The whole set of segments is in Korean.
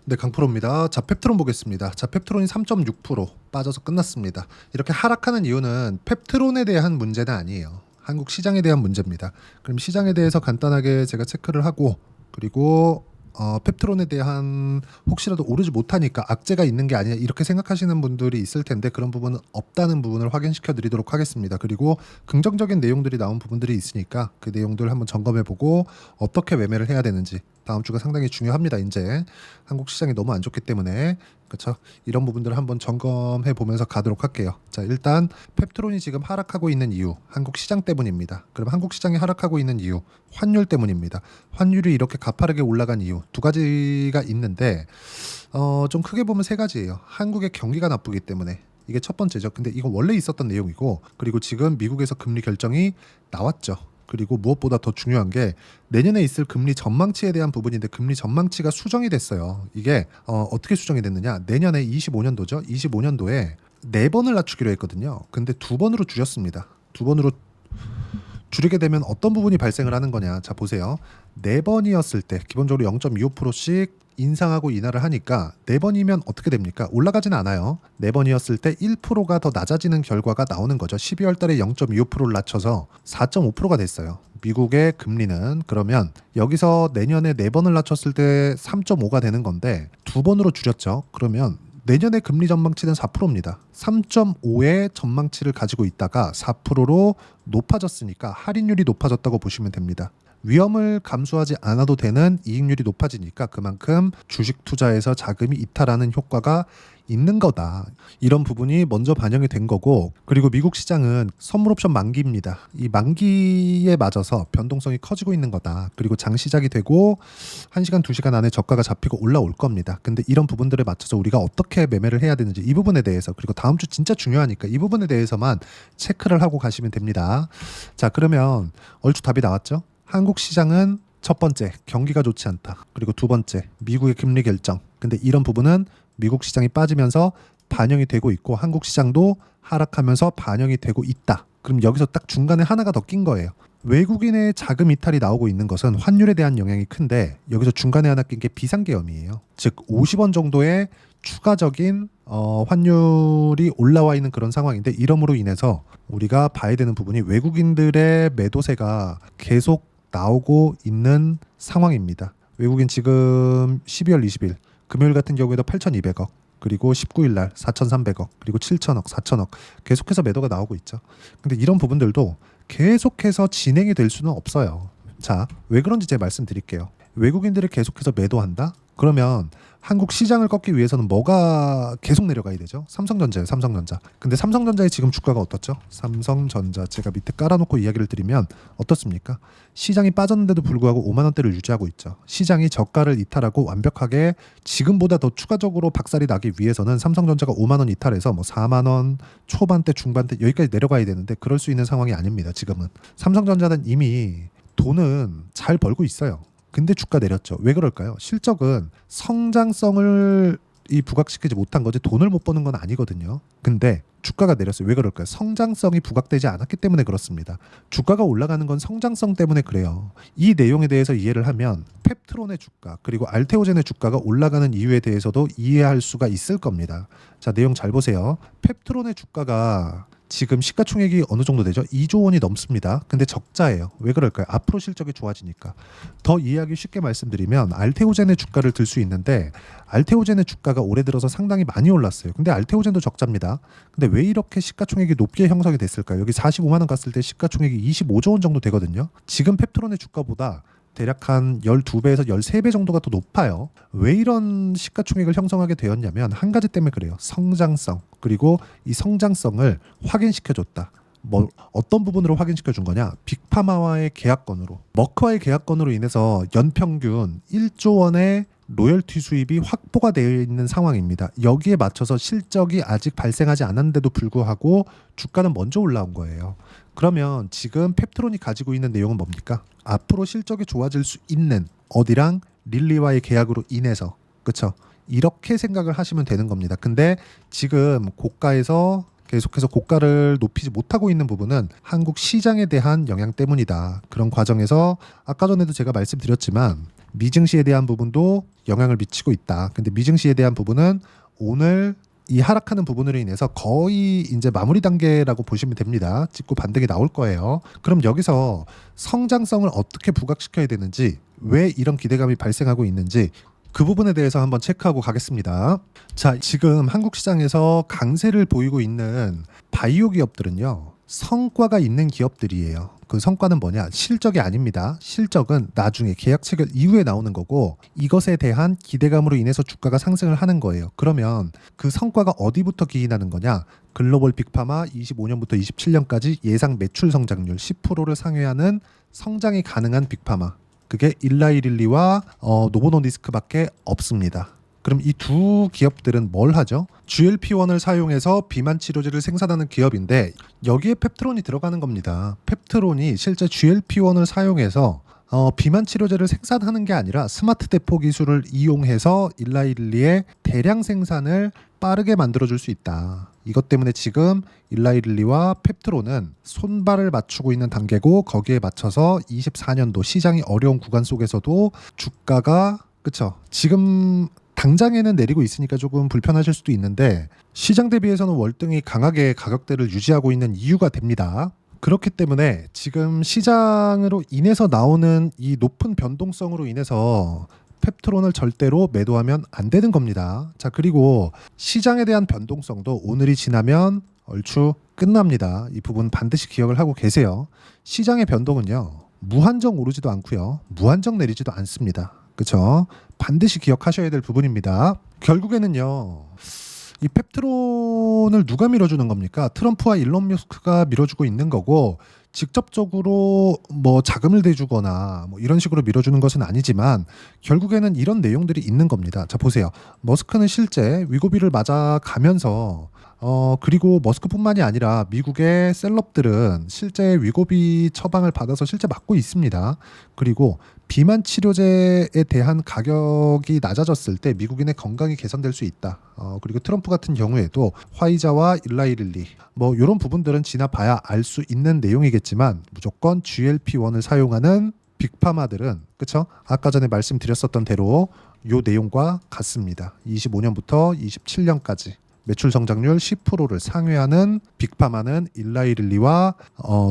네, 강프로입니다. 자, 펩트론 보겠습니다. 자, 펩트론이 3.6% 빠져서 끝났습니다. 이렇게 하락하는 이유는 펩트론에 대한 문제는 아니에요. 한국 시장에 대한 문제입니다. 그럼 시장에 대해서 간단하게 제가 체크를 하고, 그리고 펩트론에 대한 혹시라도 오르지 못하니까 악재가 있는 게 아니냐 이렇게 생각하시는 분들이 있을 텐데, 그런 부분은 없다는 부분을 확인시켜 드리도록 하겠습니다. 그리고 긍정적인 내용들이 나온 부분들이 있으니까 그 내용들 한번 점검해 보고 어떻게 매매를 해야 되는지, 다음 주가 상당히 중요합니다. 이제 한국 시장이 너무 안 좋기 때문에, 그렇죠? 이런 부분들을 한번 점검해 보면서 가도록 할게요. 자, 일단 펩트론이 지금 하락하고 있는 이유, 한국 시장 때문입니다. 그럼 한국 시장이 하락하고 있는 이유, 환율 때문입니다. 환율이 이렇게 가파르게 올라간 이유 두 가지가 있는데, 좀 크게 보면 세 가지예요. 한국의 경기가 나쁘기 때문에, 이게 첫 번째죠. 근데 이건 원래 있었던 내용이고, 그리고 지금 미국에서 금리 결정이 나왔죠. 그리고 무엇보다 더 중요한 게 내년에 있을 금리 전망치에 대한 부분인데, 금리 전망치가 수정이 됐어요. 이게 어떻게 수정이 됐느냐? 내년에 25년도죠. 25년도에 4번을 낮추기로 했거든요. 근데 2번으로 줄였습니다. 2번으로 줄이게 되면 어떤 부분이 발생을 하는 거냐? 자, 보세요. 4번이었을 때 기본적으로 0.25%씩 인상하고 인하를 하니까 4번이면 어떻게 됩니까? 올라가지는 않아요. 4번이었을 때 1%가 더 낮아지는 결과가 나오는 거죠. 12월 달에 0.25%를 낮춰서 4.5%가 됐어요. 미국의 금리는. 그러면 여기서 내년에 4번을 낮췄을 때 3.5가 되는 건데 2번으로 줄였죠. 그러면 내년의 금리 전망치는 4%입니다. 3.5의 전망치를 가지고 있다가 4%로 높아졌으니까 할인율이 높아졌다고 보시면 됩니다. 위험을 감수하지 않아도 되는 이익률이 높아지니까 그만큼 주식 투자에서 자금이 이탈하는 효과가 있는 거다. 이런 부분이 먼저 반영이 된 거고, 그리고 미국 시장은 선물 옵션 만기입니다. 이 만기에 맞아서 변동성이 커지고 있는 거다. 그리고 장 시작이 되고 1시간, 2시간 안에 저가가 잡히고 올라올 겁니다. 근데 이런 부분들에 맞춰서 우리가 어떻게 매매를 해야 되는지, 이 부분에 대해서, 그리고 다음 주 진짜 중요하니까 이 부분에 대해서만 체크를 하고 가시면 됩니다. 자, 그러면 얼추 답이 나왔죠? 한국 시장은 첫 번째, 경기가 좋지 않다. 그리고 두 번째, 미국의 금리 결정. 근데 이런 부분은 미국 시장이 빠지면서 반영이 되고 있고, 한국 시장도 하락하면서 반영이 되고 있다. 그럼 여기서 딱 중간에 하나가 더 낀 거예요. 외국인의 자금 이탈이 나오고 있는 것은 환율에 대한 영향이 큰데, 여기서 중간에 하나 낀 게 비상계엄이에요. 즉 50원 정도의 추가적인 환율이 올라와 있는 그런 상황인데, 이러므로 인해서 우리가 봐야 되는 부분이 외국인들의 매도세가 계속 나오고 있는 상황입니다. 외국인 지금 12월 20일 금요일 같은 경우에도 8,200억, 그리고 19일 날 4,300억, 그리고 7,000억, 4,000억 계속해서 매도가 나오고 있죠. 근데 이런 부분들도 계속해서 진행이 될 수는 없어요. 자, 왜 그런지 제가 말씀드릴게요. 외국인들이 계속해서 매도한다? 그러면 한국 시장을 꺾기 위해서는 뭐가 계속 내려가야 되죠? 삼성전자예요, 삼성전자. 근데 삼성전자의 지금 주가가 어떻죠? 삼성전자 제가 밑에 깔아놓고 이야기를 드리면 어떻습니까? 시장이 빠졌는데도 불구하고 5만 원대를 유지하고 있죠. 시장이 저가를 이탈하고 완벽하게 지금보다 더 추가적으로 박살이 나기 위해서는 삼성전자가 5만 원 이탈해서 뭐 4만 원 초반대, 중반대 여기까지 내려가야 되는데, 그럴 수 있는 상황이 아닙니다. 지금은 삼성전자는 이미 돈은 잘 벌고 있어요. 근데 주가 내렸죠. 왜 그럴까요? 실적은 성장성을 부각시키지 못한 거지 돈을 못 버는 건 아니거든요. 근데 주가가 내렸어요. 왜 그럴까요? 성장성이 부각되지 않았기 때문에 그렇습니다. 주가가 올라가는 건 성장성 때문에 그래요. 이 내용에 대해서 이해를 하면 펩트론의 주가, 그리고 알테오젠의 주가가 올라가는 이유에 대해서도 이해할 수가 있을 겁니다. 자, 내용 잘 보세요. 펩트론의 주가가 지금 시가총액이 어느 정도 되죠? 2조 원이 넘습니다. 근데 적자예요. 왜 그럴까요? 앞으로 실적이 좋아지니까. 더 이해하기 쉽게 말씀드리면 알테오젠의 주가를 들 수 있는데, 알테오젠의 주가가 올해 들어서 상당히 많이 올랐어요. 근데 알테오젠도 적자입니다. 근데 왜 이렇게 시가총액이 높게 형성이 됐을까요? 여기 45만 원 갔을 때 시가총액이 25조 원 정도 되거든요. 지금 펩트론의 주가보다 대략 한 12배에서 13배 정도가 더 높아요. 왜 이런 시가총액을 형성하게 되었냐면 한 가지 때문에 그래요. 성장성. 그리고 이 성장성을 확인시켜줬다. 뭐 어떤 부분으로 확인시켜준 거냐? 빅파마와의 계약건으로, 머크와의 계약건으로 인해서 연평균 1조 원의 로열티 수입이 확보가 되어 있는 상황입니다. 여기에 맞춰서 실적이 아직 발생하지 않았는데도 불구하고 주가는 먼저 올라온 거예요. 그러면 지금 펩트론이 가지고 있는 내용은 뭡니까? 앞으로 실적이 좋아질 수 있는 어디랑 릴리와의 계약으로 인해서, 그렇죠? 이렇게 생각을 하시면 되는 겁니다. 근데 지금 고가에서 계속해서 고가를 높이지 못하고 있는 부분은 한국 시장에 대한 영향 때문이다. 그런 과정에서 아까 전에도 제가 말씀드렸지만 미증시에 대한 부분도 영향을 미치고 있다. 근데 미증시에 대한 부분은 오늘 이 하락하는 부분으로 인해서 거의 이제 마무리 단계라고 보시면 됩니다. 찍고 반등이 나올 거예요. 그럼 여기서 성장성을 어떻게 부각시켜야 되는지, 왜 이런 기대감이 발생하고 있는지 그 부분에 대해서 한번 체크하고 가겠습니다. 자, 지금 한국 시장에서 강세를 보이고 있는 바이오 기업들은요, 성과가 있는 기업들이에요. 그 성과는 뭐냐? 실적이 아닙니다. 실적은 나중에 계약 체결 이후에 나오는 거고, 이것에 대한 기대감으로 인해서 주가가 상승을 하는 거예요. 그러면 그 성과가 어디부터 기인하는 거냐? 글로벌 빅파마 25년부터 27년까지 예상 매출 성장률 10%를 상회하는 성장이 가능한 빅파마. 그게 일라이릴리와 노보노디스크밖에 없습니다. 그럼 이 두 기업들은 뭘 하죠? GLP-1을 사용해서 비만 치료제를 생산하는 기업인데 여기에 펩트론이 들어가는 겁니다. 펩트론이 실제 GLP-1을 사용해서 비만 치료제를 생산하는 게 아니라 스마트 대포 기술을 이용해서 일라이릴리의 대량 생산을 빠르게 만들어줄 수 있다. 이것 때문에 지금 일라이릴리와 펩트론은 손발을 맞추고 있는 단계고, 거기에 맞춰서 24년도 시장이 어려운 구간 속에서도 주가가 그쵸? 지금 당장에는 내리고 있으니까 조금 불편하실 수도 있는데 시장 대비해서는 월등히 강하게 가격대를 유지하고 있는 이유가 됩니다. 그렇기 때문에 지금 시장으로 인해서 나오는 이 높은 변동성으로 인해서 펩트론을 절대로 매도하면 안 되는 겁니다. 자, 그리고 시장에 대한 변동성도 오늘이 지나면 얼추 끝납니다. 이 부분 반드시 기억을 하고 계세요. 시장의 변동은요, 무한정 오르지도 않고요, 무한정 내리지도 않습니다. 그렇죠? 반드시 기억하셔야 될 부분입니다. 결국에는요, 이 펩트론을 누가 밀어주는 겁니까? 트럼프와 일론 머스크가 밀어주고 있는 거고, 직접적으로 뭐 자금을 대주거나 뭐 이런 식으로 밀어주는 것은 아니지만 결국에는 이런 내용들이 있는 겁니다. 자, 보세요. 머스크는 실제 위고비를 맞아가면서 그리고 머스크뿐만이 아니라 미국의 셀럽들은 실제 위고비 처방을 받아서 실제 맞고 있습니다. 그리고 비만 치료제에 대한 가격이 낮아졌을 때 미국인의 건강이 개선될 수 있다. 그리고 트럼프 같은 경우에도 화이자와 일라이릴리 뭐 이런 부분들은 지나봐야 알 수 있는 내용이겠지만 무조건 GLP-1을 사용하는 빅파마들은 그쵸? 아까 전에 말씀드렸었던 대로 요 내용과 같습니다. 25년부터 27년까지 매출 성장률 10%를 상회하는 빅파마는 일라이릴리와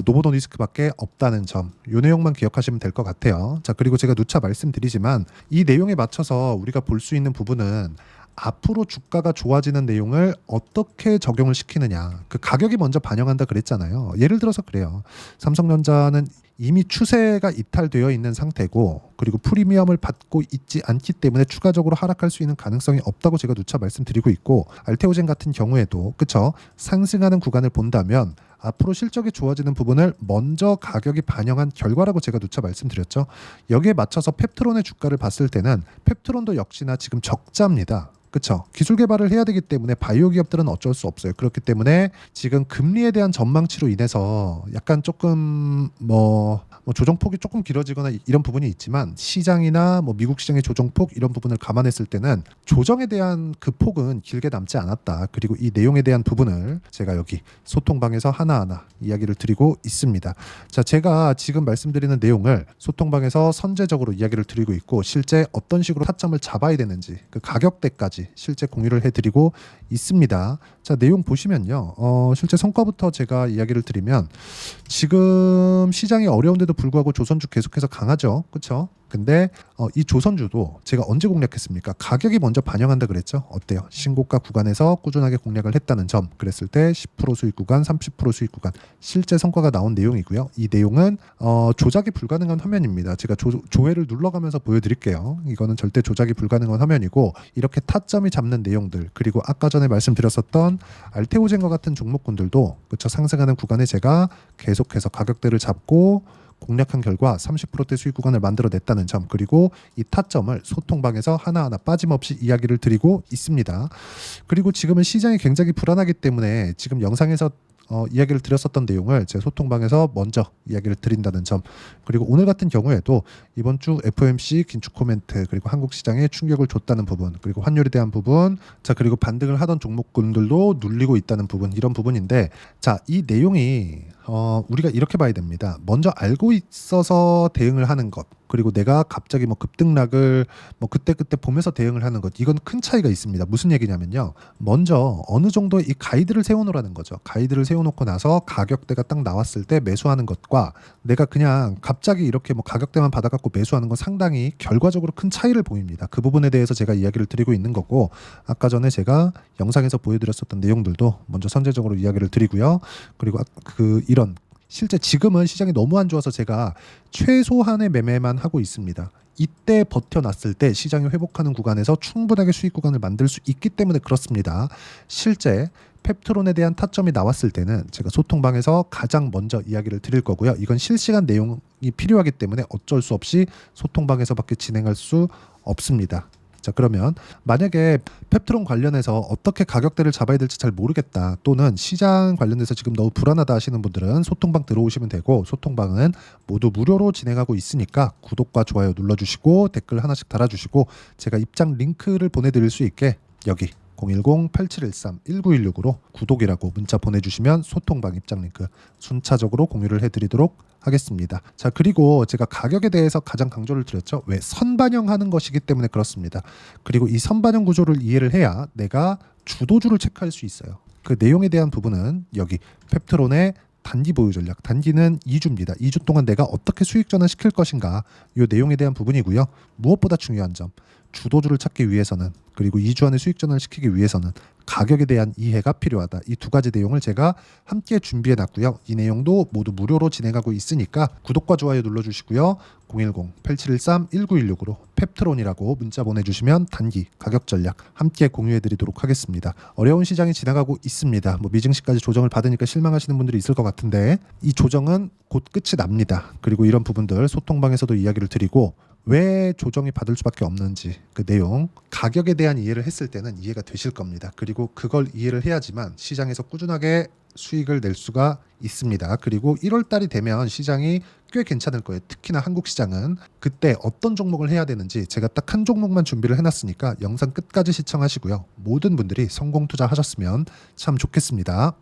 노보노디스크밖에 없다는 점, 이 내용만 기억하시면 될 것 같아요. 자, 그리고 제가 누차 말씀드리지만 이 내용에 맞춰서 우리가 볼 수 있는 부분은 앞으로 주가가 좋아지는 내용을 어떻게 적용을 시키느냐, 그 가격이 먼저 반영한다 그랬잖아요. 예를 들어서 그래요. 삼성전자는 이미 추세가 이탈되어 있는 상태고, 그리고 프리미엄을 받고 있지 않기 때문에 추가적으로 하락할 수 있는 가능성이 없다고 제가 누차 말씀드리고 있고, 알테오젠 같은 경우에도 그쵸, 상승하는 구간을 본다면 앞으로 실적이 좋아지는 부분을 먼저 가격이 반영한 결과라고 제가 누차 말씀드렸죠. 여기에 맞춰서 펩트론의 주가를 봤을 때는 펩트론도 역시나 지금 적자입니다. 그렇죠. 기술 개발을 해야 되기 때문에 바이오 기업들은 어쩔 수 없어요. 그렇기 때문에 지금 금리에 대한 전망치로 인해서 약간 조금 뭐 조정폭이 조금 길어지거나 이런 부분이 있지만 시장이나 뭐 미국 시장의 조정폭 이런 부분을 감안했을 때는 조정에 대한 그 폭은 길게 남지 않았다. 그리고 이 내용에 대한 부분을 제가 여기 소통방에서 하나하나 이야기를 드리고 있습니다. 자, 제가 지금 말씀드리는 내용을 소통방에서 선제적으로 이야기를 드리고 있고, 실제 어떤 식으로 타점을 잡아야 되는지 그 가격대까지 실제 공유를 해드리고 있습니다. 자, 내용 보시면요, 실제 성과부터 제가 이야기를 드리면 지금 시장이 어려운데도 불구하고 조선주 계속해서 강하죠, 그렇죠? 근데 이 조선주도 제가 언제 공략했습니까? 가격이 먼저 반영한다 그랬죠. 어때요? 신고가 구간에서 꾸준하게 공략을 했다는 점, 그랬을 때 10% 수익 구간, 30% 수익 구간 실제 성과가 나온 내용이고요. 이 내용은 조작이 불가능한 화면입니다. 제가 조회를 눌러가면서 보여드릴게요. 이거는 절대 조작이 불가능한 화면이고, 이렇게 타점이 잡는 내용들, 그리고 아까 전에 말씀드렸었던 알테오젠과 같은 종목군들도 그쵸, 상승하는 구간에 제가 계속해서 가격대를 잡고 공략한 결과 30%대 수익 구간을 만들어냈다는 점, 그리고 이 타점을 소통방에서 하나하나 빠짐없이 이야기를 드리고 있습니다. 그리고 지금은 시장이 굉장히 불안하기 때문에 지금 영상에서 이야기를 드렸었던 내용을 제 소통방에서 먼저 이야기를 드린다는 점, 그리고 오늘 같은 경우에도 이번 주 FOMC 긴축 코멘트, 그리고 한국 시장에 충격을 줬다는 부분, 그리고 환율에 대한 부분, 자, 그리고 반등을 하던 종목군들도 눌리고 있다는 부분, 이런 부분인데, 자, 이 내용이 우리가 이렇게 봐야 됩니다. 먼저 알고 있어서 대응을 하는 것, 그리고 내가 갑자기 뭐 급등락을 뭐 그때그때 보면서 대응을 하는 것, 이건 큰 차이가 있습니다. 무슨 얘기냐면요, 먼저 어느 정도 이 가이드를 세워놓으라는 거죠. 가이드를 세워놓고 나서 가격대가 딱 나왔을 때 매수하는 것과 내가 그냥 갑자기 이렇게 뭐 가격대만 받아갖고 매수하는 건 상당히 결과적으로 큰 차이를 보입니다. 그 부분에 대해서 제가 이야기를 드리고 있는 거고, 아까 전에 제가 영상에서 보여드렸었던 내용들도 먼저 선제적으로 이야기를 드리고요. 그리고 이런 실제 지금은 시장이 너무 안 좋아서 제가 최소한의 매매만 하고 있습니다. 이때 버텨놨을 때 시장이 회복하는 구간에서 충분하게 수익 구간을 만들 수 있기 때문에 그렇습니다. 실제 펩트론에 대한 타점이 나왔을 때는 제가 소통방에서 가장 먼저 이야기를 드릴 거고요. 이건 실시간 내용이 필요하기 때문에 어쩔 수 없이 소통방에서밖에 진행할 수 없습니다. 자, 그러면 만약에 펩트론 관련해서 어떻게 가격대를 잡아야 될지 잘 모르겠다, 또는 시장 관련해서 지금 너무 불안하다 하시는 분들은 소통방 들어오시면 되고, 소통방은 모두 무료로 진행하고 있으니까 구독과 좋아요 눌러주시고 댓글 하나씩 달아주시고, 제가 입장 링크를 보내드릴 수 있게 여기 010-8713-1916으로 구독이라고 문자 보내주시면 소통방 입장 링크 순차적으로 공유를 해드리도록 하겠습니다. 자, 그리고 제가 가격에 대해서 가장 강조를 드렸죠. 왜? 선반영하는 것이기 때문에 그렇습니다. 그리고 이 선반영 구조를 이해를 해야 내가 주도주를 체크할 수 있어요. 그 내용에 대한 부분은 여기 펩트론의 단기 보유 전략, 단기는 2주입니다. 2주 동안 내가 어떻게 수익 전환시킬 것인가, 이 내용에 대한 부분이고요. 무엇보다 중요한 점, 주도주를 찾기 위해서는, 그리고 2주 안에 수익 전환을 시키기 위해서는 가격에 대한 이해가 필요하다. 이 두 가지 내용을 제가 함께 준비해 놨고요. 이 내용도 모두 무료로 진행하고 있으니까 구독과 좋아요 눌러주시고요. 010-8713-1916으로 펩트론이라고 문자 보내주시면 단기 가격 전략 함께 공유해 드리도록 하겠습니다. 어려운 시장이 지나가고 있습니다. 뭐 미증시까지 조정을 받으니까 실망하시는 분들이 있을 것 같은데, 이 조정은 곧 끝이 납니다. 그리고 이런 부분들 소통방에서도 이야기를 드리고, 왜 조정이 받을 수밖에 없는지 그 내용, 가격에 대한 이해를 했을 때는 이해가 되실 겁니다. 그리고 그걸 이해를 해야지만 시장에서 꾸준하게 수익을 낼 수가 있습니다. 그리고 1월 달이 되면 시장이 꽤 괜찮을 거예요. 특히나 한국 시장은 그때 어떤 종목을 해야 되는지 제가 딱 한 종목만 준비를 해놨으니까 영상 끝까지 시청하시고요. 모든 분들이 성공 투자하셨으면 참 좋겠습니다.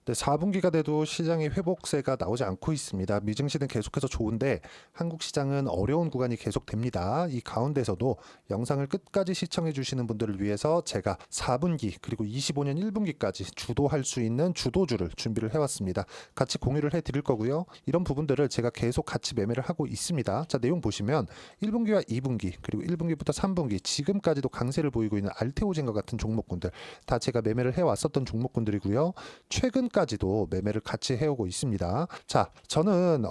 네, 4분기가 돼도 시장의 회복세가 나오지 않고 있습니다. 미증시는 계속해서 좋은데 한국 시장은 어려운 구간이 계속됩니다. 이 가운데서도 영상을 끝까지 시청해 주시는 분들을 위해서 제가 4분기 그리고 25년 1분기까지 주도할 수 있는 주도주를 준비를 해왔습니다. 같이 공유를 해드릴 거고요. 이런 부분들을 제가 계속 같이 매매를 하고 있습니다. 자, 내용 보시면 1분기와 2분기 그리고 1분기부터 3분기 지금까지도 강세를 보이고 있는 알테오젠과 같은 종목군들 다 제가 매매를 해왔었던 종목군들이고요. 최근까지도 매매를 같이 해오고 있습니다. 자, 저는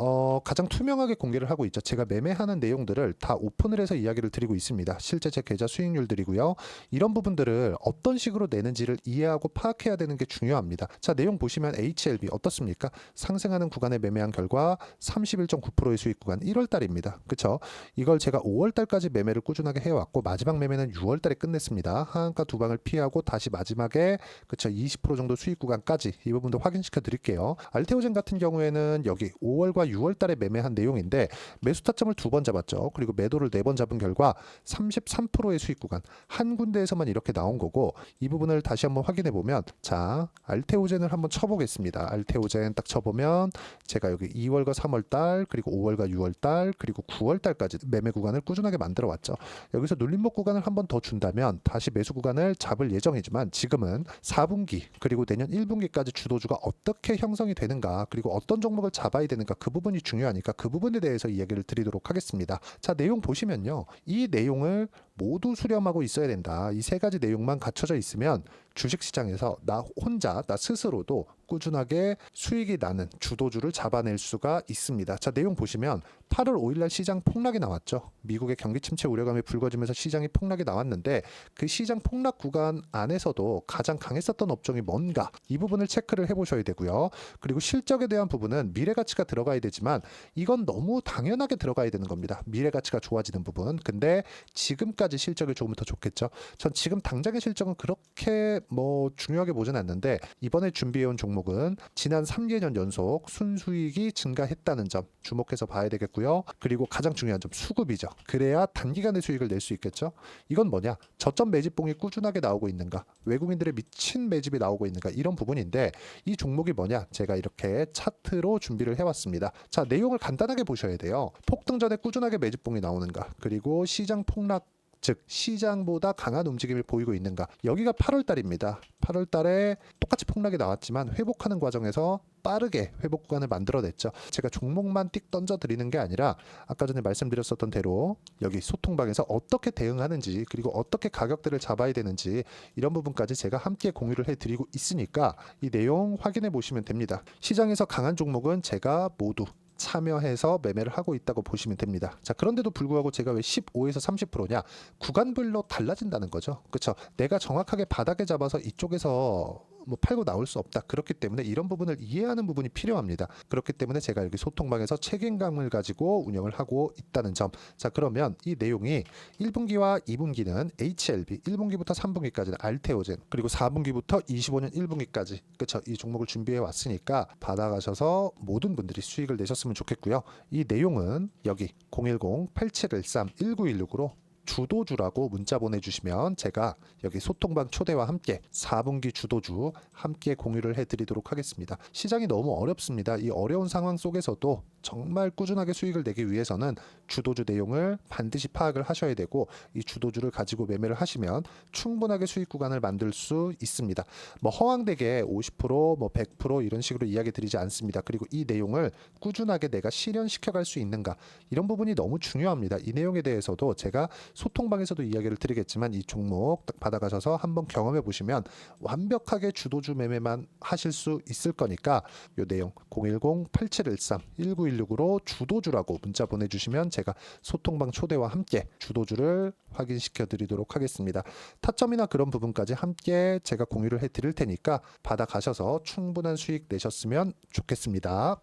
가장 투명하게 공개를 하고 있죠. 제가 매매하는 내용들을 다 오픈을 해서 이야기를 드리고 있습니다. 실제 제 계좌 수익률들이고요. 이런 부분들을 어떤 식으로 내는지를 이해하고 파악해야 되는 게 중요합니다. 자, 내용 보시면 HLB 어떻습니까? 상승하는 구간에 매매한 결과 31.9%의 수익 구간 1월 달입니다. 그렇죠? 이걸 제가 5월 달까지 매매를 꾸준하게 해왔고 마지막 매매는 6월 달에 끝냈습니다. 하한가 두 방을 피하고 다시 마지막에 그렇죠, 20% 정도 수익 구간까지 이 부분도 확인시켜 드릴게요. 알테오젠 같은 경우에는 여기 5월과 6월 달에 매매한 내용인데 매수 타점을 2번 잡았죠. 그리고 매도를 4번 잡은 결과 33%의 수익 구간 한 군데에서만 이렇게 나온 거고, 이 부분을 다시 한번 확인해 보면, 자, 알테오젠을 한번 쳐보겠습니다. 알테오젠 딱 쳐보면 제가 여기 2월과 3월 달 그리고 5월과 6월 달 그리고 9월 달까지 매매 구간을 꾸준하게 만들어 왔죠. 여기서 눌림목 구간을 한번 더 준다면 다시 매수 구간을 잡을 예정이지만, 지금은 4분기 그리고 내년 1분기까지 주도주가 어떻게 형성이 되는가, 그리고 어떤 종목을 잡아야 되는가, 그 부분이 중요하니까 그 부분에 대해서 이야기를 드리도록 하겠습니다. 자, 내용 보시면요. 이 내용을 모두 수렴하고 있어야 된다. 이 세 가지 내용만 갖춰져 있으면 주식시장에서 나 혼자, 나 스스로도 꾸준하게 수익이 나는 주도주를 잡아낼 수가 있습니다. 자, 내용 보시면 8월 5일날 시장 폭락이 나왔죠. 미국의 경기 침체 우려감이 불거지면서 시장이 폭락이 나왔는데, 그 시장 폭락 구간 안에서도 가장 강했었던 업종이 뭔가, 이 부분을 체크를 해보셔야 되고요. 그리고 실적에 대한 부분은 미래가치가 들어가야 되지만 이건 너무 당연하게 들어가야 되는 겁니다. 미래가치가 좋아지는 부분. 근데 지금까지 내년까지 실적이 조금 더 좋겠죠. 전 지금 당장의 실적은 그렇게 뭐 중요하게 보진 않는데 이번에 준비해온 종목은 지난 3개년 연속 순수익이 증가했다는 점 주목해서 봐야 되겠고요. 그리고 가장 중요한 점 수급이죠. 그래야 단기간에 수익을 낼 수 있겠죠. 이건 뭐냐? 저점 매집봉이 꾸준하게 나오고 있는가? 외국인들의 미친 매집이 나오고 있는가? 이런 부분인데 이 종목이 뭐냐? 제가 이렇게 차트로 준비를 해왔습니다. 자, 내용을 간단하게 보셔야 돼요. 폭등 전에 꾸준하게 매집봉이 나오는가? 그리고 시장 폭락 즉 시장보다 강한 움직임을 보이고 있는가. 여기가 8월 달입니다. 8월 달에 똑같이 폭락이 나왔지만 회복하는 과정에서 빠르게 회복 구간을 만들어냈죠. 제가 종목만 띡 던져 드리는 게 아니라 아까 전에 말씀드렸었던 대로 여기 소통방에서 어떻게 대응하는지 그리고 어떻게 가격대를 잡아야 되는지 이런 부분까지 제가 함께 공유를 해드리고 있으니까 이 내용 확인해 보시면 됩니다. 시장에서 강한 종목은 제가 모두 참여해서 매매를 하고 있다고 보시면 됩니다. 자, 그런데도 불구하고 제가 왜 15에서 30%냐? 구간별로 달라진다는 거죠. 그렇죠? 내가 정확하게 바닥에 잡아서 이쪽에서 뭐 팔고 나올 수 없다. 그렇기 때문에 이런 부분을 이해하는 부분이 필요합니다. 그렇기 때문에 제가 여기 소통방에서 책임감을 가지고 운영을 하고 있다는 점. 자, 그러면 이 내용이 1분기와 2분기는 HLB, 1분기부터 3분기까지는 알테오젠, 그리고 4분기부터 25년 1분기까지 그렇죠? 이 종목을 준비해 왔으니까 받아가셔서 모든 분들이 수익을 내셨으면 좋겠고요. 이 내용은 여기 010-8713-1916으로 주도주라고 문자 보내주시면 제가 여기 소통방 초대와 함께 4분기 주도주 함께 공유를 해드리도록 하겠습니다. 시장이 너무 어렵습니다. 이 어려운 상황 속에서도 정말 꾸준하게 수익을 내기 위해서는 주도주 내용을 반드시 파악을 하셔야 되고 이 주도주를 가지고 매매를 하시면 충분하게 수익 구간을 만들 수 있습니다. 뭐 허황되게 50%, 100% 이런 식으로 이야기 드리지 않습니다. 그리고 이 내용을 꾸준하게 내가 실현시켜 갈 수 있는가 이런 부분이 너무 중요합니다. 이 내용에 대해서도 제가 소통방에서도 이야기를 드리겠지만 이 종목 딱 받아가셔서 한번 경험해 보시면 완벽하게 주도주 매매만 하실 수 있을 거니까 이 내용 010-8713-1916으로 주도주라고 문자 보내주시면 제가 소통방 초대와 함께 주도주를 확인시켜 드리도록 하겠습니다. 타점이나 그런 부분까지 함께 제가 공유를 해 드릴 테니까 받아가셔서 충분한 수익 내셨으면 좋겠습니다.